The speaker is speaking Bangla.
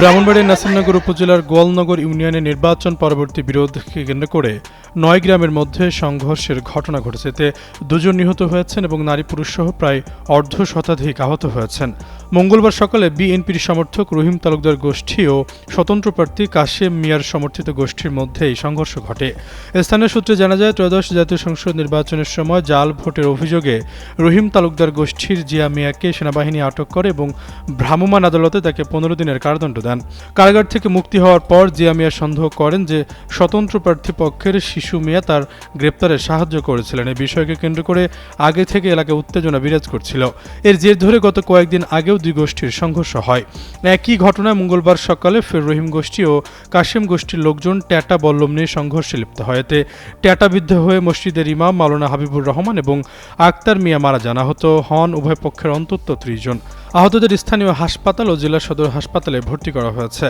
ব্রাহ্মণবাড়িয়ার নাসিরনগর উপজেলার গোয়ালনগর ইউনিয়নের নির্বাচন পরবর্তী বিরোধকে কেন্দ্র করে ৯ গ্রামের মধ্যে সংঘর্ষের ঘটনা ঘটেছে। এতে ২ জন নিহত হয়েছেন এবং নারী পুরুষসহ প্রায় অর্ধশতাধিক আহত হয়েছেন। মঙ্গলবার সকালে বিএনপির সমর্থক রহিম তালুকদার গোষ্ঠী ও স্বতন্ত্র প্রার্থী কাশেম মিয়ার সমর্থিত গোষ্ঠীর মধ্যে এই সংঘর্ষ ঘটে। স্থানীয় সূত্রে জানা যায়, ত্রয়োদশ জাতীয় সংসদ নির্বাচনের সময় জাল ভোটের অভিযোগে রহিম তালুকদার গোষ্ঠীর জিয়া মিয়াকে সেনাবাহিনী আটক করে এবং ভ্রাম্যমাণ আদালতে তাকে ১৫ দিনের কারাদণ্ড দেন। কারাগার থেকে মুক্তি হওয়ার পর জিয়া মিয়া সন্দেহ করেন যে স্বতন্ত্র প্রার্থী পক্ষের শিশু মিয়া তার গ্রেপ্তারে সাহায্য করেছিলেন। এই বিষয়কে কেন্দ্র করে আগে থেকে এলাকায় উত্তেজনা বিরাজ করছিল। এর জের ধরে গত কয়েকদিন আগেও দুই গোষ্ঠীর সংঘর্ষ হয়। একই ঘটনায় মঙ্গলবার সকালে ফের রহিম গোষ্ঠী ও কাশেম গোষ্ঠীর লোকজন ট্যাটা বল্লম নিয়ে সংঘর্ষে লিপ্ত হয়। এতে ট্যাটাবিদ্ধ হয়ে মসজিদের ইমাম মাওলানা হাবিবুর রহমান এবং আক্তার মিয়া মারা যান। আহত হন উভয় পক্ষের অন্তত ৩০ জন। আহতদের স্থানীয় হাসপাতাল ও জেলা সদর হাসপাতালে ভর্তি করা হয়েছে।